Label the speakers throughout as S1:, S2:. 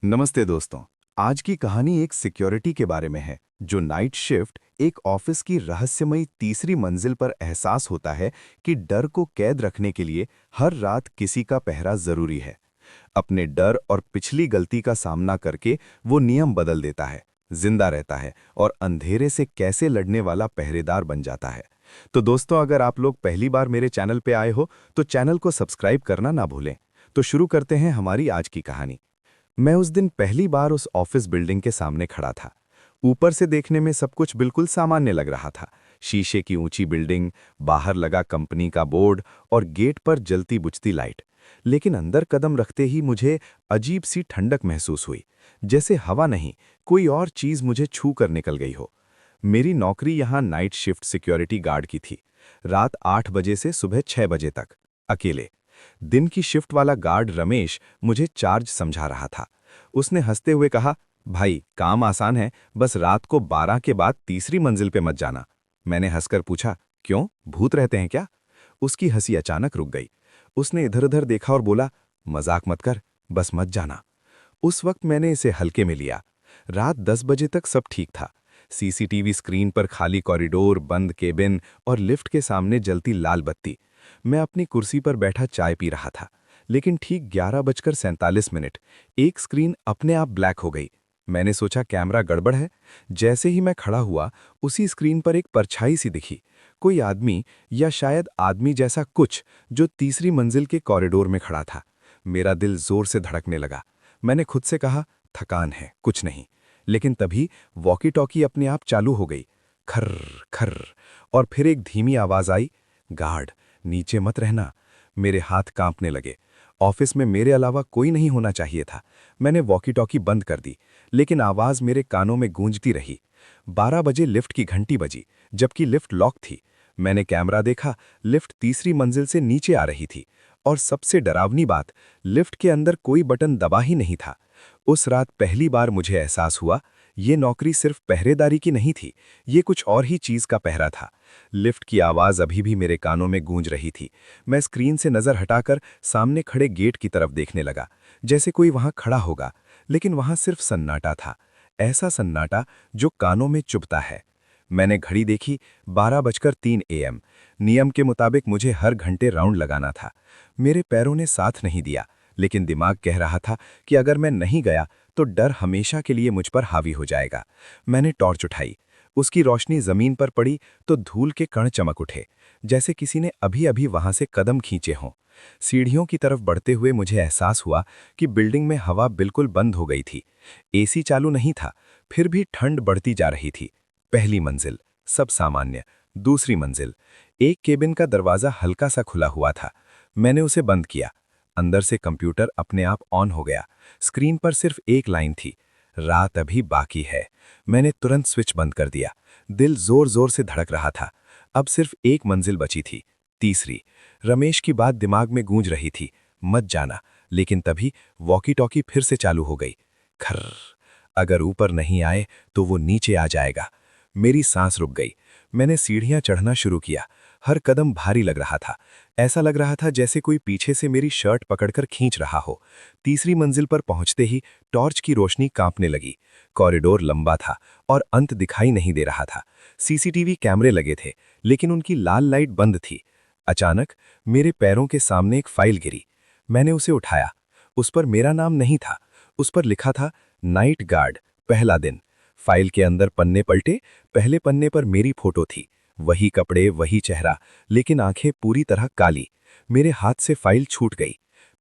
S1: नमस्ते दोस्तों। आज की कहानी एक सिक्योरिटी के बारे में है। जो नाइट शिफ्ट एक ऑफिस की रहस्यमयी तीसरी मंजिल पर एहसास होता है कि डर को कैद रखने के लिए हर रात किसी का पहरा जरूरी है। अपने डर और पिछली गलती का सामना करके वो नियम बदल देता है, जिंदा रहता है और अंधेरे से कैसे लड़ने वाला पहरेदार बन जाता है। तो दोस्तों, अगर आप लोग पहली बार मेरे चैनल पे आए हो तो चैनल को सब्सक्राइब करना ना भूलें। तो शुरू करते हैं हमारी आज की कहानी। मैं उस दिन पहली बार उस ऑफिस बिल्डिंग के सामने खड़ा था। ऊपर से देखने में सब कुछ बिल्कुल सामान्य लग रहा था। शीशे की ऊंची बिल्डिंग, बाहर लगा कंपनी का बोर्ड और गेट पर जलती बुझती लाइट। लेकिन अंदर कदम रखते ही मुझे अजीब सी ठंडक महसूस हुई, जैसे हवा नहीं, कोई और चीज मुझे छू कर निकल गई हो। मेरी नौकरी यहाँ नाइट शिफ्ट सिक्योरिटी गार्ड की थी। रात 8 बजे से सुबह 6 बजे तक, अकेले। दिन की शिफ्ट वाला गार्ड रमेश मुझे चार्ज समझा रहा था। उसने हंसते हुए कहा, भाई काम आसान है, बस रात को 12 के बाद तीसरी मंजिल पे मत जाना। मैंने हंसकर पूछा, क्यों, भूत रहते हैं क्या? उसकी हंसी अचानक रुक गई। उसने इधर उधर देखा और बोला, मजाक मत कर, बस मत जाना। उस वक्त मैंने इसे हल्के में लिया। रात 10 बजे तक सब ठीक था। सीसीटीवी स्क्रीन पर खाली कॉरिडोर, बंद केबिन और लिफ्ट के सामने जलती लाल बत्ती। मैं अपनी कुर्सी पर बैठा चाय पी रहा था। लेकिन ठीक 11:47 एक स्क्रीन अपने आप ब्लैक हो गई। मैंने सोचा कैमरा गड़बड़ है। जैसे ही मैं खड़ा हुआ, उसी स्क्रीन पर एक परछाई सी दिखी। कोई आदमी, या शायद आदमी जैसा कुछ, जो तीसरी मंजिल के कॉरिडोर में खड़ा था। मेरा दिल जोर से धड़कने लगा। मैंने खुद से कहा, थकान है, कुछ नहीं। लेकिन तभी वॉकी टॉकी अपने आप चालू हो गई। खर्र खर्र। और फिर एक धीमी आवाज आई, गार्ड, नीचे मत रहना। मेरे हाथ कांपने लगे। ऑफिस में मेरे अलावा कोई नहीं होना चाहिए था। मैंने वॉकी टॉकी बंद कर दी, लेकिन आवाज मेरे कानों में गूंजती रही। 12 बजे लिफ्ट की घंटी बजी, जबकि लिफ्ट लॉक थी। मैंने कैमरा देखा, लिफ्ट तीसरी मंजिल से नीचे आ रही थी। और सबसे डरावनी बात, लिफ्ट के अंदर कोई बटन दबा ही नहीं था। उस रात पहली बार मुझे एहसास हुआ, ये नौकरी सिर्फ पहरेदारी की नहीं थी, ये कुछ और ही चीज का पहरा था। लिफ्ट की आवाज अभी भी मेरे कानों में गूंज रही थी। मैं स्क्रीन से नजर हटाकर सामने खड़े गेट की तरफ देखने लगा, जैसे कोई वहां खड़ा होगा। लेकिन वहां सिर्फ सन्नाटा था, ऐसा सन्नाटा जो कानों में चुभता है। मैंने घड़ी देखी, 12:03 AM। नियम के मुताबिक मुझे हर घंटे राउंड लगाना था। मेरे पैरों ने साथ नहीं दिया, लेकिन दिमाग कह रहा था कि अगर मैं नहीं गया तो डर हमेशा के लिए मुझ पर हावी हो जाएगा। मैंने टॉर्च उठाई। उसकी रोशनी जमीन पर पड़ी तो धूल के कण चमक उठे, जैसे किसी ने अभी अभी वहां से कदम खींचे हों। सीढ़ियों की तरफ बढ़ते हुए मुझे एहसास हुआ कि बिल्डिंग में हवा बिल्कुल बंद हो गई थी। एसी चालू नहीं था, फिर भी ठंड बढ़ती जा रही थी। पहली मंजिल, सब सामान्य। दूसरी मंजिल, एक केबिन का दरवाजा हल्का सा खुला हुआ था। मैंने उसे बंद किया। अंदर से कंप्यूटर अपने आप ऑन हो गया। स्क्रीन पर सिर्फ एक लाइन थी, रात अभी बाकी है। मैंने तुरंत स्विच बंद कर दिया। दिल जोर जोर से धड़क रहा था। अब सिर्फ एक मंजिल बची थी, तीसरी। रमेश की बात दिमाग में गूंज रही थी, मत जाना। लेकिन तभी वॉकी टॉकी फिर से चालू हो गई। खर्र, अगर ऊपर नहीं आए तो वो नीचे आ जाएगा। मेरी सांस रुक गई। मैंने सीढ़ियां चढ़ना शुरू किया। हर कदम भारी लग रहा था। ऐसा लग रहा था जैसे कोई पीछे से मेरी शर्ट पकड़कर खींच रहा हो। तीसरी मंजिल पर पहुंचते ही टॉर्च की रोशनी कांपने लगी। कॉरिडोर लंबा था और अंत दिखाई नहीं दे रहा था। सीसीटीवी कैमरे लगे थे, लेकिन उनकी लाल लाइट बंद थी। अचानक मेरे पैरों के सामने एक फाइल गिरी। मैंने उसे उठाया। उस पर मेरा नाम नहीं था, उस पर लिखा था, नाइट गार्ड, पहला दिन। फाइल के अंदर पन्ने पलटे। पहले पन्ने पर मेरी फोटो थी, वही कपड़े, वही चेहरा, लेकिन आंखें पूरी तरह काली। मेरे हाथ से फाइल छूट गई।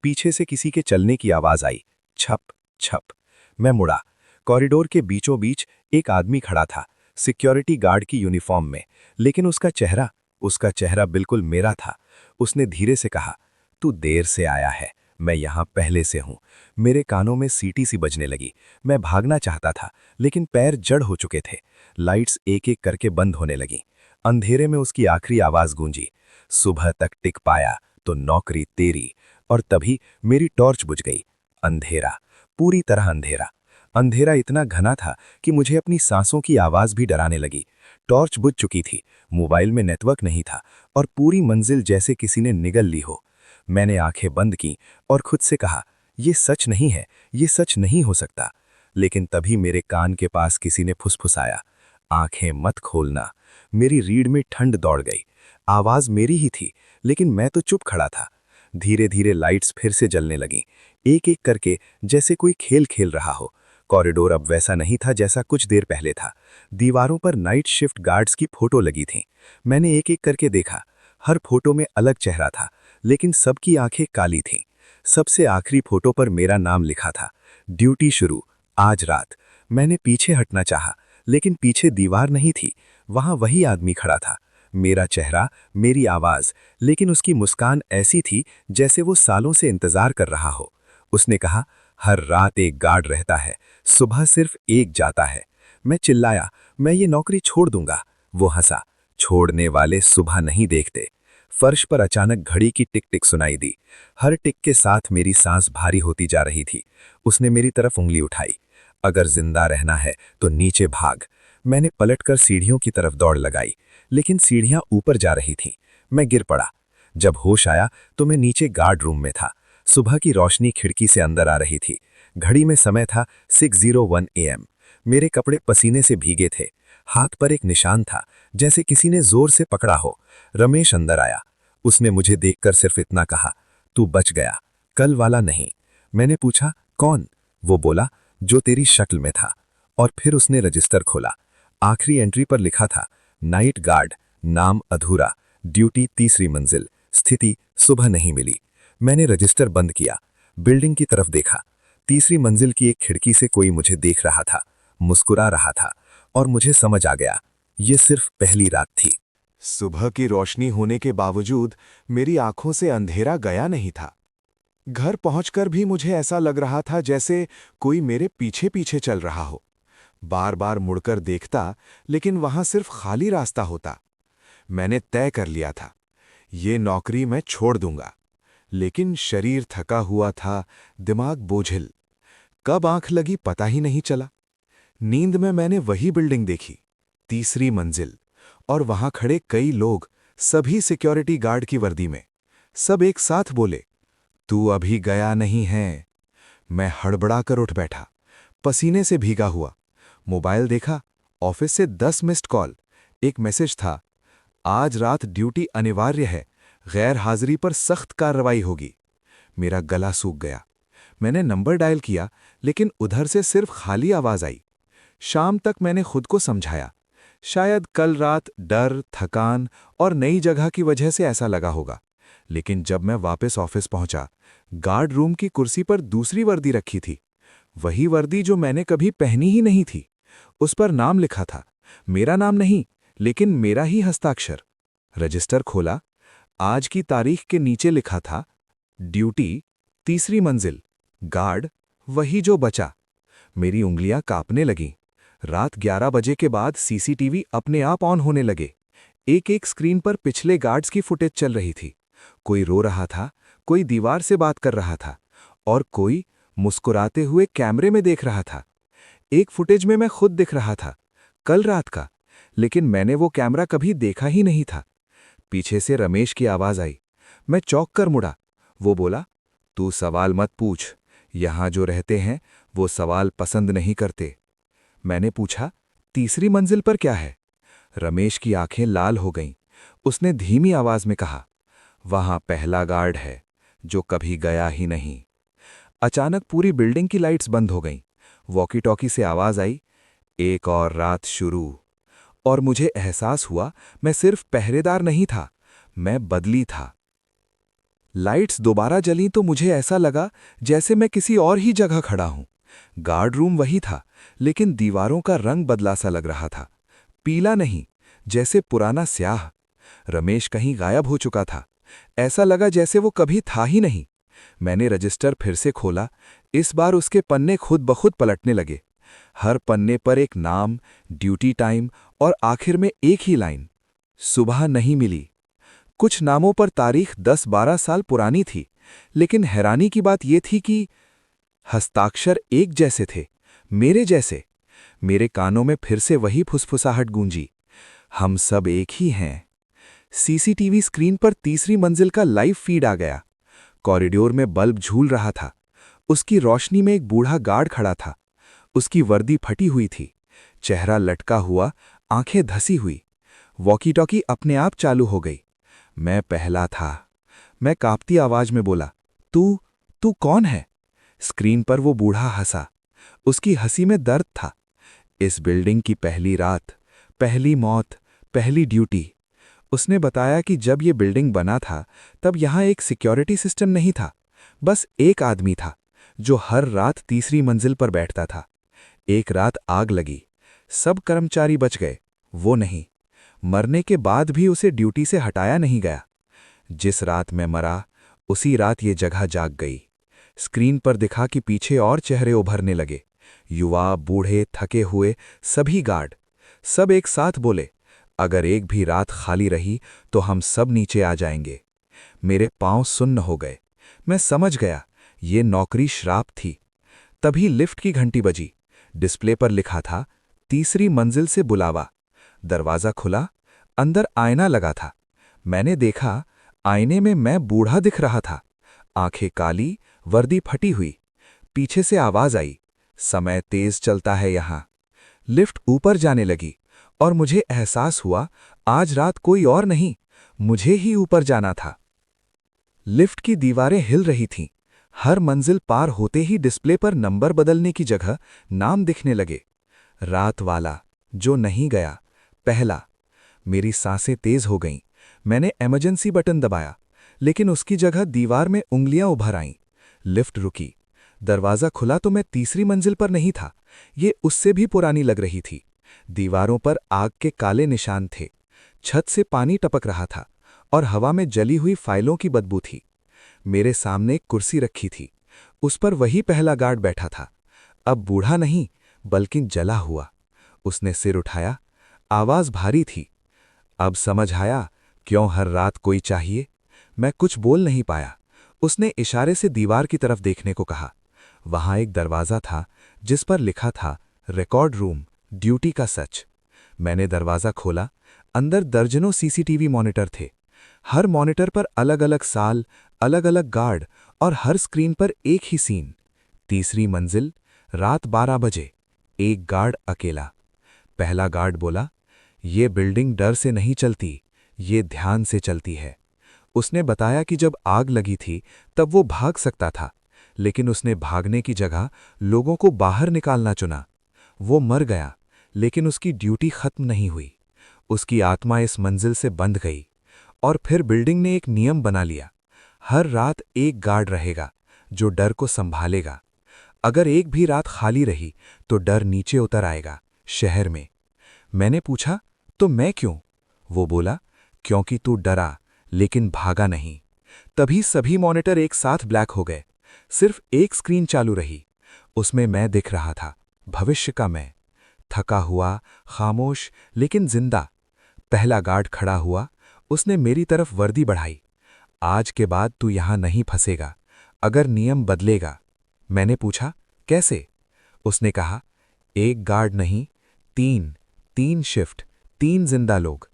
S1: पीछे से किसी के चलने की आवाज आई, छप छप। मैं मुड़ा। कॉरिडोर के बीचों बीच एक आदमी खड़ा था, सिक्योरिटी गार्ड की यूनिफॉर्म में। लेकिन उसका चेहरा बिल्कुल मेरा था। उसने धीरे से कहा, तू देर से आया है, मैं यहां पहले से हूं। मेरे कानों में सीटी सी बजने लगी। मैं भागना चाहता था, लेकिन पैर जड़ हो चुके थे। लाइट्स एक एक करके बंद होने लगी। अंधेरे में उसकी आखिरी आवाज गूंजी, सुबह तक टिक पाया तो नौकरी तेरी। और तभी मेरी टॉर्च बुझ गई। अंधेरा, पूरी तरह अंधेरा। अंधेरा इतना घना था कि मुझे अपनी सांसों की आवाज भी डराने लगी। टॉर्च बुझ चुकी थी, मोबाइल में नेटवर्क नहीं था, और पूरी मंजिल जैसे किसी ने निगल ली हो। मैंने आंखें बंद की और खुद से कहा, ये सच नहीं है, ये सच नहीं हो सकता। लेकिन तभी मेरे कान के पास किसी ने फुसफुसाया, आंखें मत खोलना। मेरी रीढ़ में ठंड दौड़ गई। आवाज मेरी ही थी, लेकिन मैं तो चुप खड़ा था। धीरे धीरे लाइट्स फिर से जलने लगीं, एक एक करके, जैसे कोई खेल खेल रहा हो। कॉरिडोर अब वैसा नहीं था जैसा कुछ देर पहले था। दीवारों पर नाइट शिफ्ट गार्ड्स की फोटो लगी थीं। मैंने एक एक करके देखा। हर फोटो में अलग चेहरा था, लेकिन सबकी आंखें काली थीं। सबसे आखिरी फोटो पर मेरा नाम लिखा था, ड्यूटी शुरू, आज रात। मैंने पीछे हटना चाहा, लेकिन पीछे दीवार नहीं थी। वहां वही आदमी खड़ा था। मेरा चेहरा, मेरी आवाज, लेकिन उसकी मुस्कान ऐसी थी जैसे वो सालों से इंतजार कर रहा हो। उसने कहा, हर रात एक गार्ड रहता है, सुबह सिर्फ एक जाता है। मैं चिल्लाया, मैं ये नौकरी छोड़ दूंगा। वो हंसा, छोड़ने वाले सुबह नहीं देखते। फर्श पर अचानक घड़ी की टिक टिक सुनाई दी। हर टिक के साथ मेरी सांस भारी होती जा रही थी। उसने मेरी तरफ उंगली उठाई, अगर जिंदा रहना है तो नीचे भाग। मैंने पलटकर सीढ़ियों की तरफ दौड़ लगाई, लेकिन सीढ़ियां ऊपर जा रही थीं। मैं गिर पड़ा। जब होश आया तो मैं नीचे गार्ड रूम में था। सुबह की रोशनी खिड़की से अंदर आ रही थी। घड़ी में समय था 6:01 AM। मेरे कपड़े पसीने से भीगे थे। हाथ पर एक निशान था, जैसे किसी ने जोर से पकड़ा हो। रमेश अंदर आया। उसने मुझे देखकर सिर्फ इतना कहा, तू बच गया, कल वाला नहीं। मैंने पूछा, कौन? वो बोला, जो तेरी शक्ल में था। और फिर उसने रजिस्टर खोला। आखिरी एंट्री पर लिखा था, नाइट गार्ड, नाम अधूरा, ड्यूटी तीसरी मंजिल, स्थिति सुबह नहीं मिली। मैंने रजिस्टर बंद किया, बिल्डिंग की तरफ देखा। तीसरी मंजिल की एक खिड़की से कोई मुझे देख रहा था, मुस्कुरा रहा था, और मुझे समझ आ गया, ये सिर्फ पहली रात थी। सुबह की रोशनी होने के बावजूद मेरी आंखों से अंधेरा गया नहीं था। घर पहुंचकर भी मुझे ऐसा लग रहा था जैसे कोई मेरे पीछे पीछे चल रहा हो। बार बार मुड़कर देखता, लेकिन वहां सिर्फ खाली रास्ता होता। मैंने तय कर लिया था, ये नौकरी मैं छोड़ दूंगा। लेकिन शरीर थका हुआ था, दिमाग बोझिल। कब आंख लगी पता ही नहीं चला। नींद में मैंने वही बिल्डिंग देखी, तीसरी मंजिल, और वहां खड़े कई लोग, सभी सिक्योरिटी गार्ड की वर्दी में। सब एक साथ बोले, तू अभी गया नहीं है। मैं हड़बड़ा कर उठ बैठा, पसीने से भीगा हुआ। मोबाइल देखा, ऑफिस से 10 मिस्ड कॉल। एक मैसेज था, आज रात ड्यूटी अनिवार्य है, गैर हाजिरी पर सख्त कार्रवाई होगी। मेरा गला सूख गया। मैंने नंबर डायल किया, लेकिन उधर से सिर्फ खाली आवाज आई। शाम तक मैंने खुद को समझाया, शायद कल रात डर, थकान और नई जगह की वजह से ऐसा लगा होगा। लेकिन जब मैं वापस ऑफिस पहुंचा, गार्ड रूम की कुर्सी पर दूसरी वर्दी रखी थी। वही वर्दी जो मैंने कभी पहनी ही नहीं थी। उस पर नाम लिखा था, मेरा नाम नहीं, लेकिन मेरा ही हस्ताक्षर। रजिस्टर खोला, आज की तारीख के नीचे लिखा था, ड्यूटी तीसरी मंजिल, गार्ड वही जो बचा। मेरी उंगलियां कांपने लगीं। रात 11 बजे के बाद सीसीटीवी अपने आप ऑन होने लगे। एक एक स्क्रीन पर पिछले गार्ड्स की फुटेज चल रही थी। कोई रो रहा था, कोई दीवार से बात कर रहा था, और कोई मुस्कुराते हुए कैमरे में देख रहा था। एक फुटेज में मैं खुद दिख रहा था, कल रात का, लेकिन मैंने वो कैमरा कभी देखा ही नहीं था। पीछे से रमेश की आवाज आई। मैं चौंक कर मुड़ा। वो बोला, तू सवाल मत पूछ, यहां जो रहते हैं वो सवाल पसंद नहीं करते। मैंने पूछा, तीसरी मंजिल पर क्या है? रमेश की आंखें लाल हो गईं। उसने धीमी आवाज में कहा, वहां पहला गार्ड है, जो कभी गया ही नहीं। अचानक पूरी बिल्डिंग की लाइट्स बंद हो गईं। वॉकी टॉकी से आवाज आई, एक और रात शुरू। और मुझे एहसास हुआ, मैं सिर्फ पहरेदार नहीं था, मैं बदली था। लाइट्स दोबारा जलीं तो मुझे ऐसा लगा जैसे मैं किसी और ही जगह खड़ा हूं। गार्ड रूम वही था, लेकिन दीवारों का रंग बदला सा लग रहा था। पीला नहीं, जैसे पुराना स्याह। रमेश कहीं गायब हो चुका था। ऐसा लगा जैसे वो कभी था ही नहीं। मैंने रजिस्टर फिर से खोला। इस बार उसके पन्ने खुद ब खुद पलटने लगे। हर पन्ने पर एक नाम, ड्यूटी टाइम और आखिर में एक ही लाइन, सुबह नहीं मिली। कुछ नामों पर तारीख 10-12 साल पुरानी थी, लेकिन हैरानी की बात यह थी कि हस्ताक्षर एक जैसे थे, मेरे जैसे। मेरे कानों में फिर से वही फुसफुसाहट गूंजी, हम सब एक ही हैं। सीसीटीवी स्क्रीन पर तीसरी मंजिल का लाइव फीड आ गया। कॉरिडोर में बल्ब झूल रहा था।
S2: उसकी रोशनी में एक बूढ़ा गार्ड खड़ा था। उसकी वर्दी फटी हुई थी, चेहरा लटका हुआ, आंखें धसी हुई। वॉकी टॉकी अपने आप चालू हो गई। मैं पहला था। मैं कांपती आवाज में बोला, तू तू कौन है? स्क्रीन पर वो बूढ़ा हंसा। उसकी हंसी में दर्द था। इस बिल्डिंग की पहली रात, पहली मौत, पहली ड्यूटी। उसने बताया कि जब ये बिल्डिंग बना था तब यहाँ एक सिक्योरिटी सिस्टम नहीं था। बस एक आदमी था जो हर रात तीसरी मंजिल पर बैठता था। एक रात आग लगी, सब कर्मचारी बच गए, वो नहीं। मरने के बाद भी उसे ड्यूटी से हटाया नहीं गया। जिस रात मैं मरा, उसी रात ये जगह जाग गई। स्क्रीन पर दिखा कि पीछे और चेहरे उभरने लगे। युवा, बूढ़े, थके हुए, सभी गार्ड। सब एक साथ बोले, अगर एक भी रात खाली रही तो हम सब नीचे आ जाएंगे। मेरे पांव सुन्न हो गए। मैं समझ गया, ये नौकरी श्राप थी। तभी लिफ्ट की घंटी बजी। डिस्प्ले पर लिखा था, तीसरी मंजिल से बुलावा। दरवाजा खुला, अंदर आईना लगा था। मैंने देखा, आईने में मैं बूढ़ा दिख रहा था। आंखें काली, वर्दी फटी हुई। पीछे से आवाज आई, समय तेज चलता है यहां। लिफ्ट ऊपर जाने लगी और मुझे एहसास हुआ, आज रात कोई और नहीं, मुझे ही ऊपर जाना था। लिफ्ट की दीवारें हिल रही थीं। हर मंजिल पार होते ही डिस्प्ले पर नंबर बदलने की जगह नाम दिखने लगे। रात वाला, जो नहीं गया, पहला। मेरी सांसें तेज हो गईं। मैंने इमरजेंसी बटन दबाया, लेकिन उसकी जगह दीवार में उंगलियां उभर आईं। लिफ्ट रुकी। दरवाजा खुला तो मैं तीसरी मंजिल पर नहीं था। ये उससे भी पुरानी लग रही थी। दीवारों पर आग के काले निशान थे। छत से पानी टपक रहा था और हवा में जली हुई फाइलों की बदबू थी। मेरे सामने एक कुर्सी रखी थी। उस पर वही पहला गार्ड बैठा था। अब बूढ़ा नहीं, बल्कि जला हुआ। उसने सिर उठाया। आवाज भारी थी। अब समझ आया क्यों हर रात कोई चाहिए। मैं कुछ बोल नहीं पाया। उसने इशारे से दीवार की तरफ देखने को कहा। वहां एक दरवाजा था जिस पर लिखा था, रिकॉर्ड रूम, ड्यूटी का सच। मैंने दरवाजा खोला। अंदर दर्जनों सीसीटीवी मॉनिटर थे। हर मॉनिटर पर अलग अलग साल, अलग अलग गार्ड और हर स्क्रीन पर एक ही सीन। तीसरी मंजिल, रात 12 बजे, एक गार्ड अकेला। पहला गार्ड बोला, ये बिल्डिंग डर से नहीं चलती, ये ध्यान से चलती है। उसने बताया कि जब आग लगी थी तब वो भाग सकता था, लेकिन उसने भागने की जगह लोगों को बाहर निकालना चुना। वो मर गया, लेकिन उसकी ड्यूटी खत्म नहीं हुई। उसकी आत्मा इस मंजिल से बंध गई। और फिर बिल्डिंग ने एक नियम बना लिया, हर रात एक गार्ड रहेगा जो डर को संभालेगा। अगर एक भी रात खाली रही तो डर नीचे उतर आएगा, शहर में। मैंने पूछा, तो मैं क्यों? वो बोला, क्योंकि तू डरा लेकिन भागा नहीं। तभी सभी मॉनिटर एक साथ ब्लैक हो गए। सिर्फ एक स्क्रीन चालू रही। उसमें मैं दिख रहा था, भविष्य का मैं। थका हुआ, खामोश, लेकिन जिंदा। पहला गार्ड खड़ा हुआ। उसने मेरी तरफ वर्दी बढ़ाई। आज के बाद तू यहां नहीं फंसेगा, अगर नियम बदलेगा। मैंने पूछा, कैसे? उसने कहा, एक गार्ड नहीं, तीन, तीन शिफ्ट, तीन जिंदा लोग।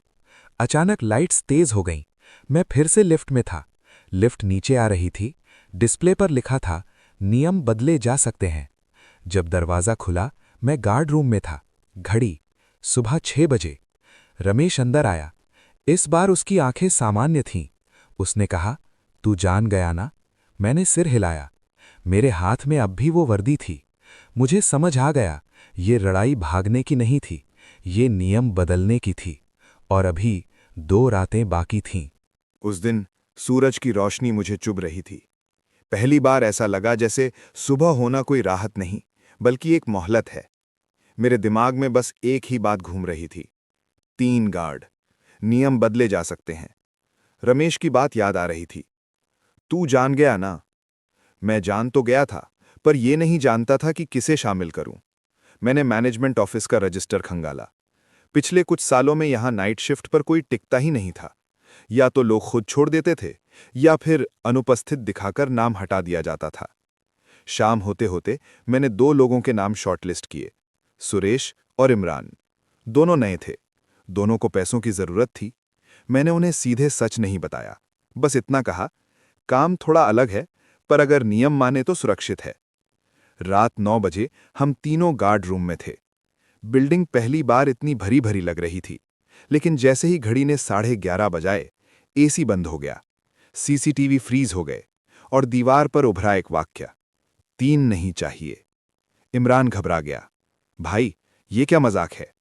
S2: अचानक लाइट्स तेज हो गईं। मैं फिर से लिफ्ट में था। लिफ्ट नीचे आ रही थी। डिस्प्ले पर लिखा था, नियम बदले जा सकते हैं। जब दरवाजा खुला, मैं गार्ड रूम में था। घड़ी, सुबह 6 बजे। रमेश अंदर आया। इस बार उसकी आंखें सामान्य थीं। उसने कहा, तू जान गया ना? मैंने सिर हिलाया। मेरे हाथ में अब भी वो वर्दी थी। मुझे समझ आ गया, ये लड़ाई भागने की नहीं थी, ये नियम बदलने की थी। और अभी 2 रातें बाकी थीं।
S1: उस दिन सूरज की रोशनी मुझे चुभ रही थी। पहली बार ऐसा लगा जैसे सुबह होना कोई राहत नहीं, बल्कि एक मोहलत है। मेरे दिमाग में बस एक ही बात घूम रही थी, 3 गार्ड, नियम बदले जा सकते हैं। रमेश की बात याद आ रही थी। तू जान गया ना? मैं जान तो गया था, पर यह नहीं जानता था कि किसे शामिल करूं। मैंने मैनेजमेंट ऑफिस का रजिस्टर खंगाला। पिछले कुछ सालों में यहां नाइट शिफ्ट पर कोई टिकता ही नहीं था। या तो लोग खुद छोड़ देते थे, या फिर अनुपस्थित दिखाकर नाम हटा दिया जाता था। शाम होते होते मैंने 2 लोगों के नाम शॉर्टलिस्ट किए, सुरेश और इमरान। दोनों नए थे, दोनों को पैसों की जरूरत थी। मैंने उन्हें सीधे सच नहीं बताया, बस इतना कहा, काम थोड़ा अलग है, पर अगर नियम माने तो सुरक्षित है।
S2: रात 9 बजे हम तीनों गार्ड रूम में थे। बिल्डिंग पहली बार इतनी भरी भरी लग रही थी, लेकिन जैसे ही घड़ी ने 11:30 बजाए, एसी बंद हो गया, सीसीटीवी फ्रीज हो गए और दीवार पर उभरा एक वाक्य, 3 नहीं चाहिए। इमरान घबरा गया। भाई, ये क्या मजाक है?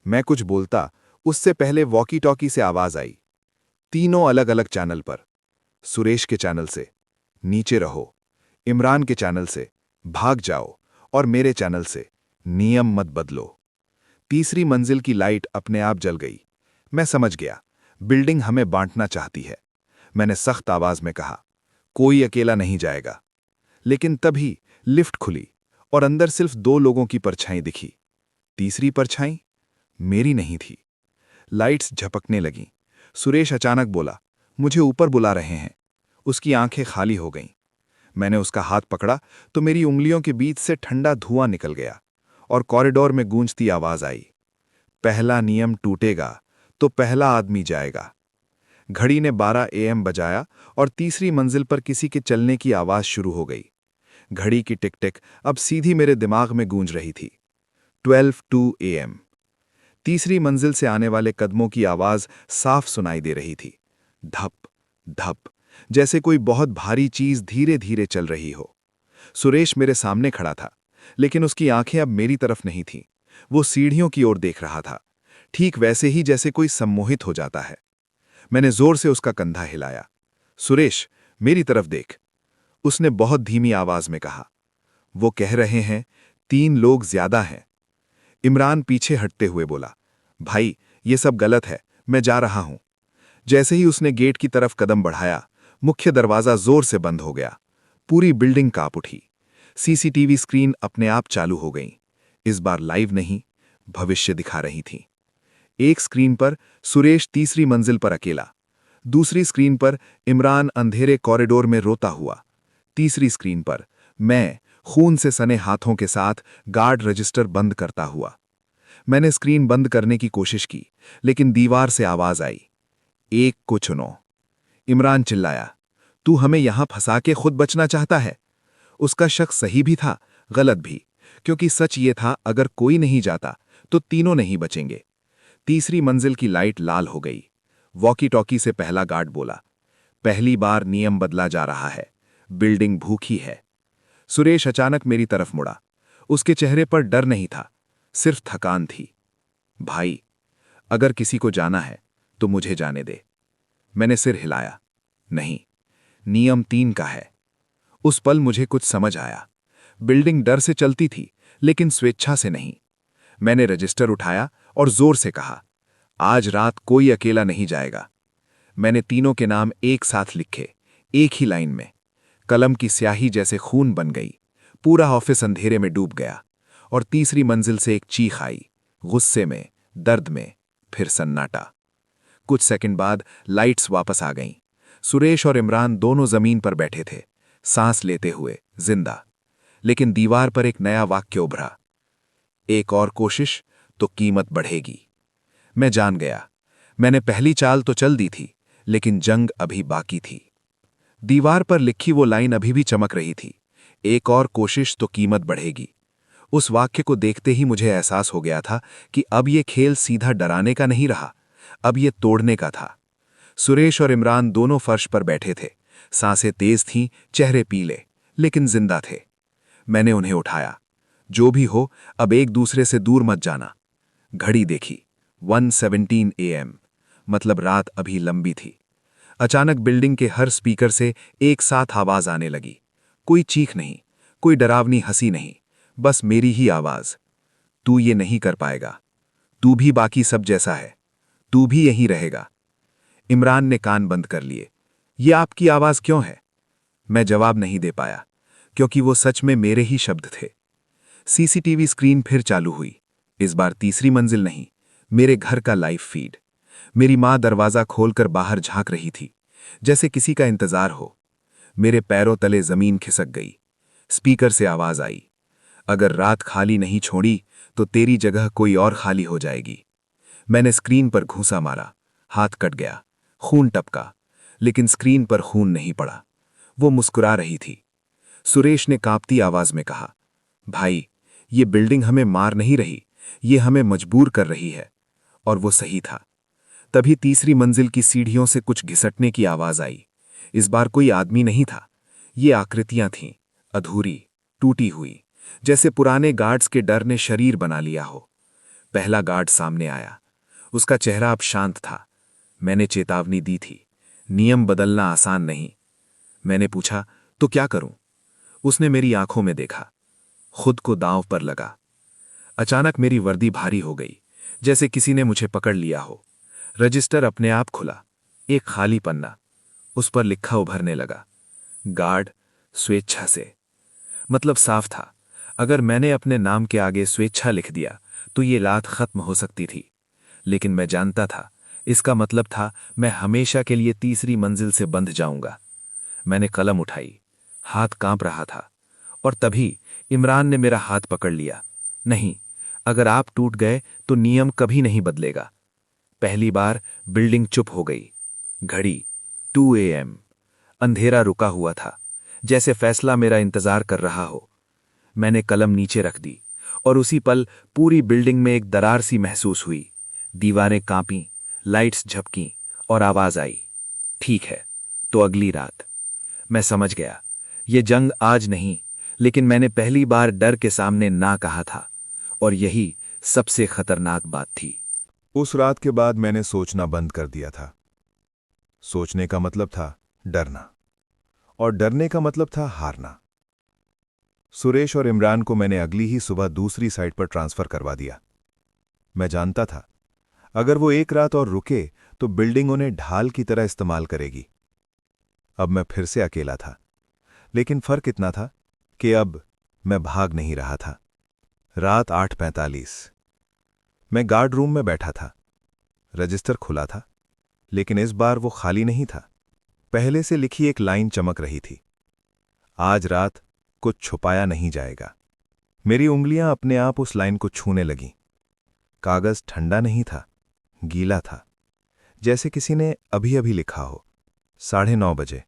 S2: मैं कुछ बोलता उससे पहले वॉकी टॉकी से आवाज आई, तीनों अलग अलग चैनल पर। सुरेश के चैनल से, नीचे रहो। इमरान के चैनल से, भाग जाओ। और मेरे चैनल से, नियम मत बदलो। तीसरी मंजिल की लाइट अपने आप जल गई। मैं समझ गया, बिल्डिंग हमें बांटना चाहती है। मैंने सख्त आवाज में कहा, कोई अकेला नहीं जाएगा। लेकिन तभी लिफ्ट खुली और अंदर सिर्फ 2 लोगों की परछाई दिखी। तीसरी परछाई मेरी नहीं थी। लाइट्स झपकने लगीं। सुरेश अचानक बोला, मुझे ऊपर बुला रहे हैं। उसकी आंखें खाली हो गईं। मैंने उसका हाथ पकड़ा तो मेरी उंगलियों के बीच से ठंडा धुआं निकल गया और कॉरिडोर में गूंजती आवाज आई, पहला नियम टूटेगा तो पहला आदमी जाएगा। घड़ी ने 12 AM बजाया और तीसरी मंजिल पर किसी के चलने की आवाज शुरू हो गई। घड़ी की टिक टिक अब सीधी मेरे दिमाग में गूंज रही थी। 12:02 AM। तीसरी मंजिल से आने वाले कदमों की आवाज साफ सुनाई दे रही थी। धप धप, जैसे कोई बहुत भारी चीज धीरे धीरे चल रही हो। सुरेश मेरे सामने खड़ा था, लेकिन उसकी आंखें अब मेरी तरफ नहीं थीं। वो सीढ़ियों की ओर देख रहा था, ठीक वैसे ही जैसे कोई सम्मोहित हो जाता है। मैंने जोर से उसका कंधा हिलाया। सुरेश, मेरी तरफ देख। उसने बहुत धीमी आवाज में कहा, वो कह रहे हैं 3 लोग ज्यादा हैं। इमरान पीछे हटते हुए बोला, भाई, ये सब गलत है, मैं जा रहा हूं। जैसे ही उसने गेट की तरफ कदम बढ़ाया, मुख्य दरवाजा जोर से बंद हो गया। पूरी बिल्डिंग कांप उठी। सीसीटीवी स्क्रीन अपने आप चालू हो गई। इस बार लाइव नहीं, भविष्य दिखा रही थी। एक स्क्रीन पर सुरेश तीसरी मंजिल पर अकेला, दूसरी स्क्रीन पर इमरान अंधेरे कॉरिडोर में रोता हुआ, तीसरी स्क्रीन पर मैं खून से सने हाथों के साथ गार्ड रजिस्टर बंद करता हुआ। मैंने स्क्रीन बंद करने की कोशिश की, लेकिन दीवार से आवाज आई, एक को चुनो। इमरान चिल्लाया, तू हमें यहां फंसा के खुद बचना चाहता है। उसका शक सही भी था, गलत भी, क्योंकि सच ये था, अगर कोई नहीं जाता तो तीनों नहीं बचेंगे। तीसरी मंजिल की लाइट लाल हो गई। वॉकी टॉकी से पहला गार्ड बोला, पहली बार नियम बदला जा रहा है, बिल्डिंग भूखी है। सुरेश अचानक मेरी तरफ मुड़ा। उसके चेहरे पर डर नहीं था, सिर्फ थकान थी। भाई, अगर किसी को जाना है तो मुझे जाने दे। मैंने सिर हिलाया, नहीं, नियम 3 का है। उस पल मुझे कुछ समझ आया। बिल्डिंग डर से चलती थी, लेकिन स्वेच्छा से नहीं। मैंने रजिस्टर उठाया और जोर से कहा, आज रात कोई अकेला नहीं जाएगा। मैंने तीनों के नाम एक साथ लिखे, एक ही लाइन में। कलम की स्याही जैसे खून बन गई। पूरा ऑफिस अंधेरे में डूब गया और तीसरी मंजिल से एक चीख आई, गुस्से में, दर्द में, फिर सन्नाटा। कुछ सेकंड बाद लाइट्स वापस आ गईं। सुरेश और इमरान दोनों जमीन पर बैठे थे, सांस लेते हुए, जिंदा। लेकिन दीवार पर एक नया वाक्य उभरा, एक और कोशिश तो कीमत बढ़ेगी। मैं जान गया, मैंने पहली चाल तो चल दी थी, लेकिन जंग अभी बाकी थी। दीवार पर लिखी वो लाइन अभी भी चमक रही थी, एक और कोशिश तो कीमत बढ़ेगी। उस वाक्य को देखते ही मुझे एहसास हो गया था कि अब ये खेल सीधा डराने का नहीं रहा, अब ये तोड़ने का था। सुरेश और इमरान दोनों फर्श पर बैठे थे, सांसें तेज थीं, चेहरे पीले, लेकिन जिंदा थे। मैंने उन्हें उठाया, जो भी हो, अब एक दूसरे से दूर मत जाना। घड़ी देखी, 1:17 AM, मतलब रात अभी लंबी थी। अचानक बिल्डिंग के हर स्पीकर से एक साथ आवाज आने लगी। कोई चीख नहीं, कोई डरावनी हंसी नहीं, बस मेरी ही आवाज, तू ये नहीं कर पाएगा, तू भी बाकी सब जैसा है, तू भी यहीं रहेगा। इमरान ने कान बंद कर लिए। ये आपकी आवाज क्यों है? मैं जवाब नहीं दे पाया, क्योंकि वो सच में मेरे ही शब्द थे। सीसीटीवी स्क्रीन फिर चालू हुई। इस बार तीसरी मंजिल नहीं, मेरे घर का लाइव फीड। मेरी मां दरवाजा खोलकर बाहर झांक रही थी, जैसे किसी का इंतजार हो। मेरे पैरों तले जमीन खिसक गई। स्पीकर से आवाज आई, अगर रात खाली नहीं छोड़ी तो तेरी जगह कोई और खाली हो जाएगी। मैंने स्क्रीन पर घूंसा मारा, हाथ कट गया, खून टपका, लेकिन स्क्रीन पर खून नहीं पड़ा। वो मुस्कुरा रही थी। सुरेश ने कांपती आवाज में कहा, भाई, ये बिल्डिंग हमें मार नहीं रही, ये हमें मजबूर कर रही है। और वो सही था। तभी तीसरी मंजिल की सीढ़ियों से कुछ घिसटने की आवाज आई। इस बार कोई आदमी नहीं था। ये आकृतियां थीं, अधूरी, टूटी हुई, जैसे पुराने गार्ड्स के डर ने शरीर बना लिया हो। पहला गार्ड सामने आया। उसका चेहरा अब शांत था। मैंने चेतावनी दी थी, नियम बदलना आसान नहीं। मैंने पूछा, तो क्या करूं? उसने मेरी आंखों में देखा, खुद को दांव पर लगा। अचानक मेरी वर्दी भारी हो गई, जैसे किसी ने मुझे पकड़ लिया हो। रजिस्टर अपने आप खुला, एक खाली पन्ना। उस पर लिखा उभरने लगा, गार्ड, स्वेच्छा से। मतलब साफ था, अगर मैंने अपने नाम के आगे स्वेच्छा लिख दिया तो ये लात खत्म हो सकती थी। लेकिन मैं जानता था, इसका मतलब था मैं हमेशा के लिए तीसरी मंजिल से बंध जाऊंगा। मैंने कलम उठाई, हाथ कांप रहा था। और तभी इमरान ने मेरा हाथ पकड़ लिया। नहीं, अगर आप टूट गए तो नियम कभी नहीं बदलेगा। पहली बार बिल्डिंग चुप हो गई। घड़ी 2 AM। अंधेरा रुका हुआ था, जैसे फैसला मेरा इंतजार कर रहा हो। मैंने कलम नीचे रख दी और उसी पल पूरी बिल्डिंग में एक दरार सी महसूस हुई। दीवारें कांपीं, लाइट्स झपकीं और आवाज आई, ठीक है, तो अगली रात। मैं समझ गया, ये जंग आज नहीं, लेकिन मैंने पहली बार डर के सामने ना कहा था। और यही सबसे खतरनाक बात थी।
S1: उस रात के बाद मैंने सोचना बंद कर दिया था। सोचने का मतलब था डरना, और डरने का मतलब था हारना। सुरेश और इमरान को मैंने अगली ही सुबह दूसरी साइट पर ट्रांसफर करवा दिया। मैं जानता था, अगर वो एक रात और रुके तो बिल्डिंग उन्हें ढाल की तरह इस्तेमाल करेगी। अब मैं फिर से अकेला था, लेकिन फर्क इतना था कि अब मैं भाग नहीं रहा था। रात 8:45। मैं गार्ड रूम में बैठा था। रजिस्टर खुला था, लेकिन इस बार वो खाली नहीं था। पहले से लिखी एक लाइन चमक रही थी, आज रात कुछ छुपाया नहीं जाएगा। मेरी उंगलियां अपने आप उस लाइन को छूने लगीं। कागज ठंडा नहीं था, गीला था, जैसे किसी ने अभी अभी लिखा हो। 9:30 बजे।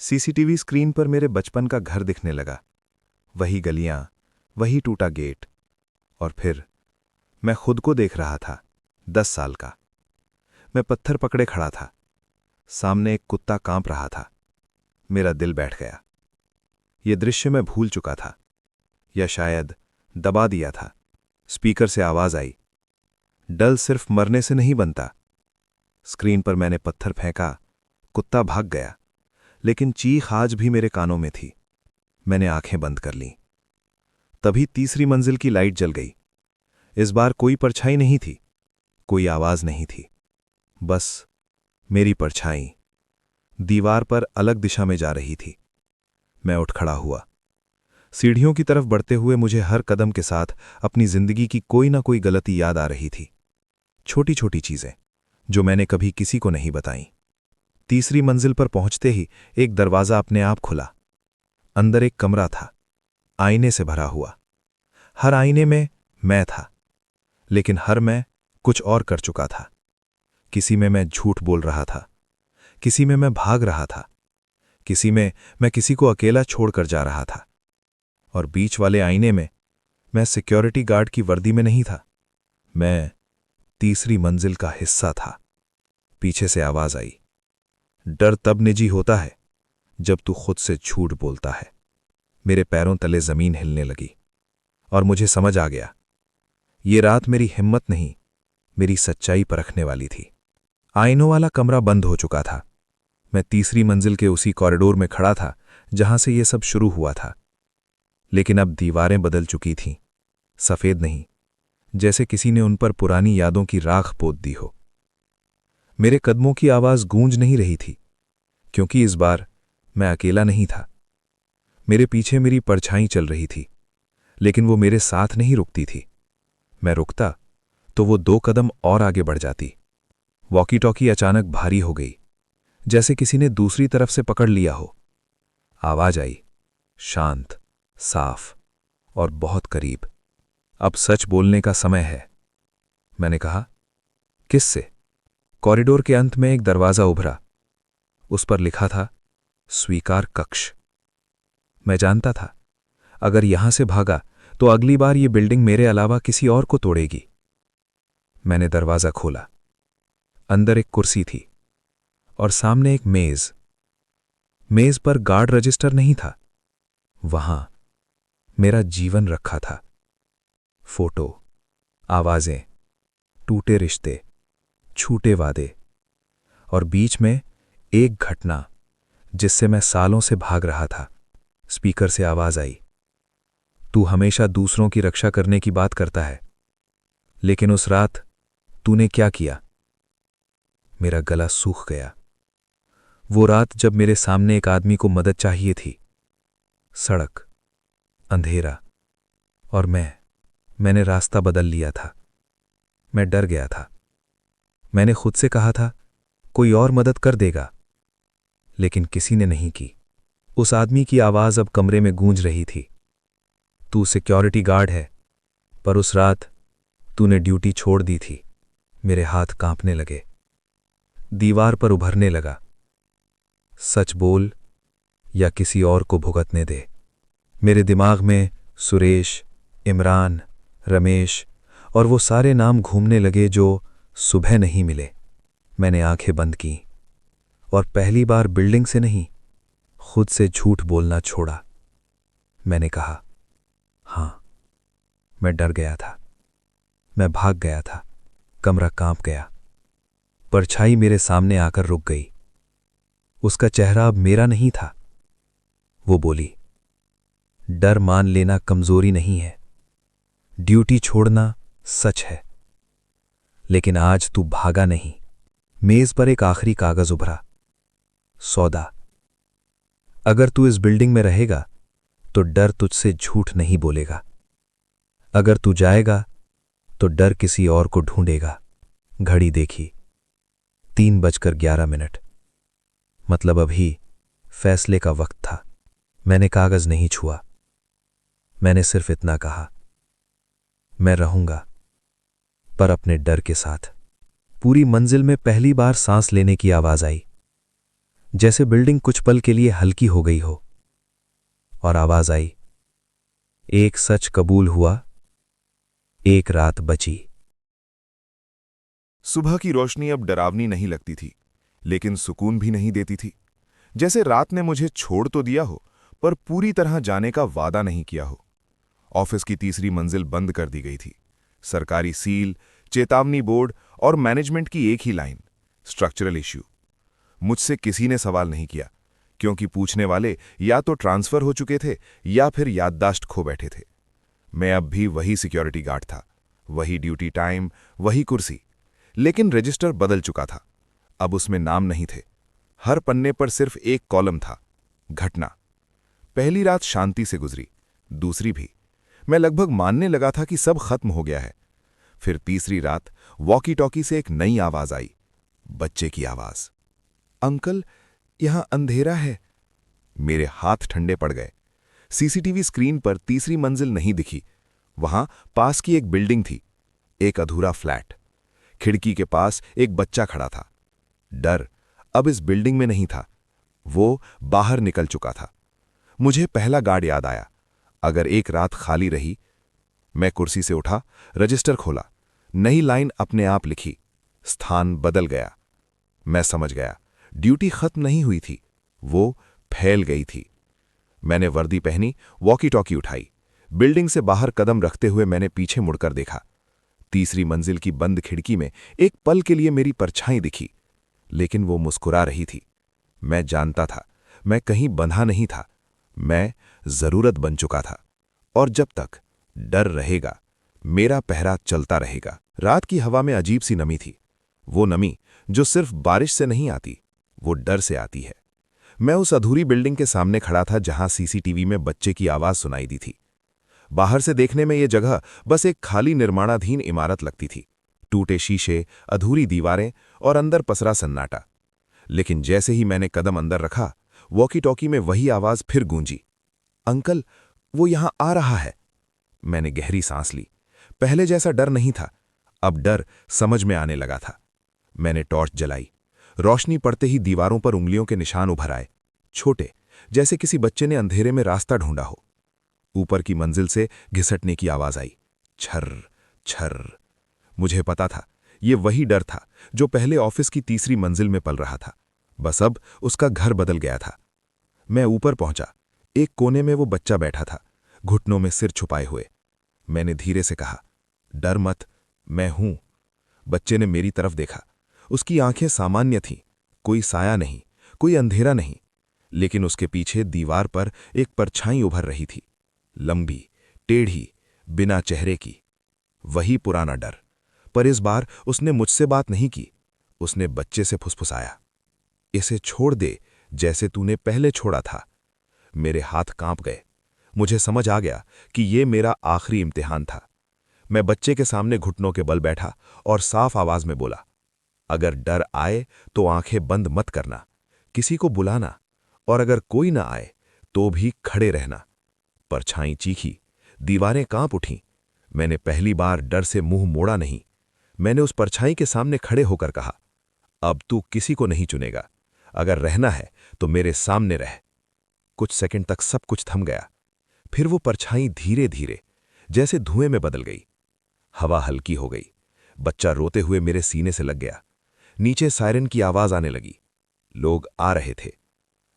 S1: सीसीटीवी स्क्रीन पर मेरे बचपन का घर दिखने लगा। वही गलियां, वही टूटा गेट। और फिर मैं खुद को देख रहा था, 10 साल का। मैं पत्थर पकड़े खड़ा था। सामने एक कुत्ता कांप रहा था। मेरा दिल बैठ गया। यह दृश्य मैं भूल चुका था, या शायद दबा दिया था। स्पीकर से आवाज आई, डल सिर्फ मरने से नहीं बनता। स्क्रीन पर मैंने पत्थर फेंका, कुत्ता भाग गया, लेकिन चीख आज भी मेरे कानों में थी। मैंने आंखें बंद कर लीं। तभी तीसरी मंजिल की लाइट जल गई। इस बार कोई परछाई नहीं थी, कोई आवाज नहीं थी, बस मेरी परछाई दीवार पर अलग दिशा में जा रही थी। मैं उठ खड़ा हुआ। सीढ़ियों की तरफ बढ़ते हुए मुझे हर कदम के साथ अपनी जिंदगी की कोई ना कोई गलती याद आ रही थी। छोटी छोटी चीजें जो मैंने कभी किसी को नहीं बताईं। तीसरी मंजिल पर पहुंचते ही एक दरवाजा अपने आप खुला। अंदर एक कमरा था, आईने से भरा हुआ। हर आईने में मैं था, लेकिन हर मैं कुछ और कर चुका था। किसी में मैं झूठ बोल रहा था, किसी में मैं भाग रहा था, किसी में मैं किसी को अकेला छोड़कर जा रहा था। और बीच वाले आईने में मैं सिक्योरिटी गार्ड की वर्दी में नहीं था, मैं तीसरी मंजिल का हिस्सा था। पीछे से आवाज आई, डर तब निजी होता है जब तू खुद से झूठ बोलता है। मेरे पैरों तले जमीन हिलने लगी और मुझे समझ आ गया, ये रात मेरी हिम्मत नहीं, मेरी सच्चाई परखने वाली थी। आईनों वाला कमरा बंद हो चुका था। मैं तीसरी मंजिल के उसी कॉरिडोर में खड़ा था जहां से यह सब शुरू हुआ था। लेकिन अब दीवारें बदल चुकी थीं, सफेद नहीं, जैसे किसी ने उन पर पुरानी यादों की राख पोत दी हो। मेरे कदमों की आवाज गूंज नहीं रही थी, क्योंकि इस बार मैं अकेला नहीं था। मेरे पीछे मेरी परछाई चल रही थी, लेकिन वो मेरे साथ नहीं रुकती थी। मैं रुकता तो वो 2 कदम और आगे बढ़ जाती। वॉकी टॉकी अचानक भारी हो गई, जैसे किसी ने दूसरी तरफ से पकड़ लिया हो। आवाज आई, शांत, साफ और बहुत करीब, अब सच बोलने का समय है। मैंने कहा, किससे? कॉरिडोर के अंत में एक दरवाजा उभरा। उस पर लिखा था, स्वीकार कक्ष। मैं जानता था,
S2: अगर यहां से भागा तो अगली बार ये बिल्डिंग मेरे अलावा किसी और को तोड़ेगी। मैंने दरवाजा खोला। अंदर एक कुर्सी थी और सामने एक मेज। मेज पर गार्ड रजिस्टर नहीं था, वहां मेरा जीवन रखा था। फोटो, आवाजें, टूटे रिश्ते, छूटे वादे, और बीच में एक घटना जिससे मैं सालों से भाग रहा था। स्पीकर से आवाज आई, तू हमेशा दूसरों की रक्षा करने की बात करता है, लेकिन उस रात तूने क्या किया? मेरा गला सूख गया। वो रात जब मेरे सामने एक आदमी को मदद चाहिए थी। सड़क, अंधेरा, और मैंने रास्ता बदल लिया था। मैं डर गया था। मैंने खुद से कहा था कोई और मदद कर देगा, लेकिन किसी ने नहीं की। उस आदमी की आवाज अब कमरे में गूंज रही थी, तू सिक्योरिटी गार्ड है, पर उस रात तूने ड्यूटी छोड़ दी थी। मेरे हाथ कांपने लगे। दीवार पर उभरने लगा, सच बोल या किसी और को भुगतने दे। मेरे दिमाग में सुरेश, इमरान, रमेश और वो सारे नाम घूमने लगे जो सुबह नहीं मिले। मैंने आंखें बंद की और पहली बार बिल्डिंग से नहीं, खुद से झूठ बोलना छोड़ा। मैंने कहा, हां, मैं डर गया था, मैं भाग गया था। कमरा कांप गया। परछाई मेरे सामने आकर रुक गई। उसका चेहरा अब मेरा नहीं था। वो बोली, डर मान लेना कमजोरी नहीं है, ड्यूटी छोड़ना सच है, लेकिन आज तू भागा नहीं। मेज पर एक आखिरी कागज उभरा, सौदा। अगर तू इस बिल्डिंग में रहेगा तो डर तुझसे झूठ नहीं बोलेगा। अगर तू जाएगा तो डर किसी और को ढूंढेगा। घड़ी देखी, 3:11। मतलब अभी फैसले का वक्त था। मैंने कागज नहीं छुआ। मैंने सिर्फ इतना कहा, मैं रहूंगा, पर अपने डर के साथ। पूरी मंजिल में पहली बार सांस लेने की आवाज आई, जैसे बिल्डिंग कुछ पल के लिए हल्की हो गई हो। और आवाज आई, एक सच कबूल हुआ, एक रात बची।
S3: सुबह की रोशनी अब डरावनी नहीं लगती थी, लेकिन सुकून भी नहीं देती थी। जैसे रात ने मुझे छोड़ तो दिया हो, पर पूरी तरह जाने का वादा नहीं किया हो। ऑफिस की तीसरी मंजिल बंद कर दी गई थी। सरकारी सील, चेतावनी बोर्ड और मैनेजमेंट की एक ही लाइन, स्ट्रक्चरल इश्यू। मुझसे किसी ने सवाल नहीं किया, क्योंकि पूछने वाले या तो ट्रांसफर हो चुके थे या फिर याददाश्त खो बैठे थे। मैं अब भी वही सिक्योरिटी गार्ड था, वही ड्यूटी टाइम, वही कुर्सी, लेकिन रजिस्टर बदल चुका था। अब उसमें नाम नहीं थे। हर पन्ने पर सिर्फ एक कॉलम था, घटना। पहली रात शांति से गुजरी, दूसरी भी। मैं लगभग मानने लगा था कि सब खत्म हो गया है। फिर तीसरी रात वॉकी टॉकी से एक नई आवाज आई, बच्चे की आवाज। अंकल, यहां अंधेरा है। मेरे हाथ ठंडे पड़ गए। सीसीटीवी स्क्रीन पर तीसरी मंजिल नहीं दिखी। वहां पास की एक बिल्डिंग थी, एक अधूरा फ्लैट। खिड़की के पास एक बच्चा खड़ा था। डर अब इस बिल्डिंग में नहीं था, वो बाहर निकल चुका था। मुझे पहला गार्ड याद आया। अगर एक रात खाली रही। मैं कुर्सी से उठा, रजिस्टर खोला। नई लाइन अपने आप लिखी, स्थान बदल गया। मैं समझ गया, ड्यूटी खत्म नहीं हुई थी, वो फैल गई थी। मैंने वर्दी पहनी, वॉकी टॉकी उठाई। बिल्डिंग से बाहर कदम रखते हुए मैंने पीछे मुड़कर देखा। तीसरी मंजिल की बंद खिड़की में एक पल के लिए मेरी परछाई दिखी, लेकिन वो मुस्कुरा रही थी। मैं जानता था, मैं कहीं बंधा नहीं था, मैं जरूरत बन चुका था। और जब तक डर रहेगा, मेरा पहरा चलता रहेगा। रात की हवा में अजीब सी नमी थी, वो नमी जो सिर्फ बारिश से नहीं आती, वो डर से आती है। मैं उस अधूरी बिल्डिंग के सामने खड़ा था जहां सीसीटीवी में बच्चे की आवाज सुनाई दी थी। बाहर से देखने में ये जगह बस एक खाली निर्माणाधीन इमारत लगती थी, टूटे शीशे, अधूरी दीवारें और अंदर पसरा सन्नाटा। लेकिन जैसे ही मैंने कदम अंदर रखा, वॉकी टॉकी में वही आवाज फिर गूंजी, अंकल, वो यहां आ रहा है। मैंने गहरी सांस ली। पहले जैसा डर नहीं था, अब डर समझ में आने लगा था। मैंने टॉर्च जलाई। रोशनी पड़ते ही दीवारों पर उंगलियों के निशान उभर आए, छोटे, जैसे किसी बच्चे ने अंधेरे में रास्ता ढूंढा हो। ऊपर की मंजिल से घिसटने की आवाज आई। छर्र छर्र। मुझे पता था ये वही डर था जो पहले ऑफिस की तीसरी मंजिल में पल रहा था, बस अब उसका घर बदल गया था। मैं ऊपर पहुंचा। एक कोने में वो बच्चा बैठा था, घुटनों में सिर छुपाए हुए। मैंने धीरे से कहा, डर मत, मैं हूं। बच्चे ने मेरी तरफ देखा। उसकी आंखें सामान्य थीं, कोई साया नहीं, कोई अंधेरा नहीं, लेकिन उसके पीछे दीवार पर एक परछाई उभर रही थी, लंबी, टेढ़ी, बिना चेहरे की। वही पुराना डर। पर इस बार उसने मुझसे बात नहीं की। उसने बच्चे से फुसफुसाया, इसे छोड़ दे जैसे तूने पहले छोड़ा था। मेरे हाथ कांप गए। मुझे समझ आ गया कि ये मेरा आखिरी इम्तिहान था। मैं बच्चे के सामने घुटनों के बल बैठा और साफ आवाज में बोला, अगर डर आए तो आंखें बंद मत करना, किसी को बुलाना, और अगर कोई ना आए तो भी खड़े रहना। परछाई चीखी, दीवारें कांप उठीं। मैंने पहली बार डर से मुंह मोड़ा नहीं। मैंने उस परछाई के सामने खड़े होकर कहा, अब तू किसी को नहीं चुनेगा, अगर रहना है तो मेरे सामने रह। कुछ सेकंड तक सब कुछ थम गया। फिर वो परछाई धीरे धीरे जैसे धुएं में बदल गई। हवा हल्की हो गई। बच्चा रोते हुए मेरे सीने से लग गया। नीचे सायरन की आवाज आने लगी। लोग आ रहे थे।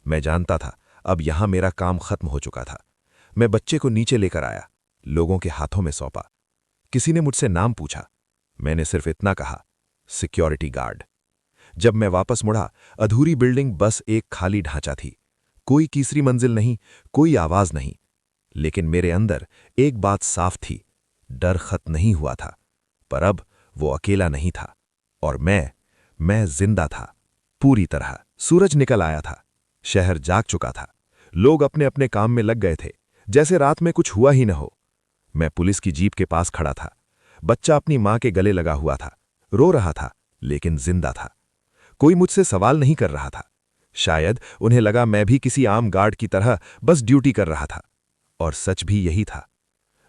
S3: मैं जानता था अब यहां मेरा काम खत्म हो चुका था। मैं बच्चे को नीचे लेकर आया, लोगों के हाथों में सौंपा। किसी ने मुझसे नाम पूछा। मैंने सिर्फ इतना कहा, सिक्योरिटी गार्ड। जब मैं वापस मुड़ा, अधूरी बिल्डिंग बस एक खाली ढांचा थी। कोई तीसरी मंजिल नहीं, कोई आवाज नहीं। लेकिन मेरे अंदर एक बात साफ थी, डर खत्म नहीं हुआ था, पर अब वो अकेला नहीं था, और मैं जिंदा था, पूरी तरह। सूरज निकल आया था। शहर जाग चुका था। लोग अपने अपने काम में लग गए थे, जैसे रात में कुछ हुआ ही न हो। मैं पुलिस की जीप के पास खड़ा था। बच्चा अपनी मां के गले लगा हुआ था, रो रहा था, लेकिन जिंदा था। कोई मुझसे सवाल नहीं कर रहा था। शायद उन्हें लगा मैं भी किसी आम गार्ड की तरह बस ड्यूटी कर रहा था। और सच भी यही था।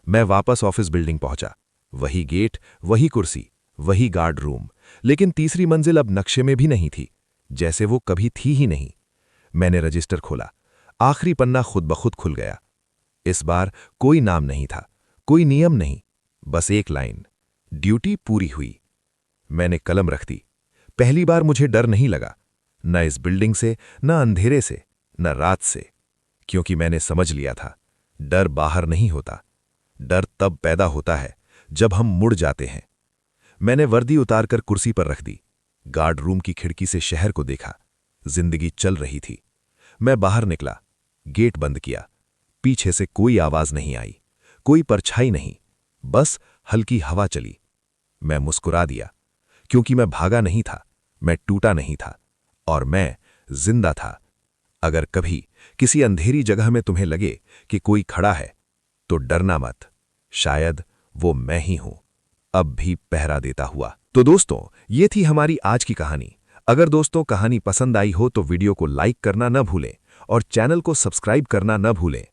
S3: मैं वापस ऑफिस बिल्डिंग पहुंचा। वही गेट, वही कुर्सी, वही गार्ड रूम, लेकिन तीसरी मंजिल अब नक्शे में भी नहीं थी, जैसे वो कभी थी ही नहीं। मैंने रजिस्टर खोला। आखिरी पन्ना खुद ब खुद खुल गया। इस बार कोई नाम नहीं था, कोई नियम नहीं, बस एक लाइन, ड्यूटी पूरी हुई। मैंने कलम रख दी। पहली बार मुझे डर नहीं लगा, न इस बिल्डिंग से, न अंधेरे से, न रात से, क्योंकि मैंने समझ लिया था, डर बाहर नहीं होता, डर तब पैदा होता है जब हम मुड़ जाते हैं। मैंने वर्दी उतारकर कुर्सी पर रख दी। गार्ड रूम की खिड़की से शहर को देखा। जिंदगी चल रही थी। मैं बाहर निकला, गेट बंद किया। पीछे से कोई आवाज नहीं आई, कोई परछाई नहीं, बस हल्की हवा चली। मैं मुस्कुरा दिया, क्योंकि मैं भागा नहीं था, मैं टूटा नहीं था, और मैं जिंदा था। अगर कभी किसी अंधेरी जगह में तुम्हें लगे कि कोई खड़ा है, तो डरना मत, शायद वो मैं ही हूं, अब भी पहरा देता हुआ। तो दोस्तों, ये थी हमारी आज की कहानी। अगर दोस्तों कहानी पसंद आई हो तो वीडियो को लाइक करना न भूलें और चैनल को सब्सक्राइब करना न भूलें।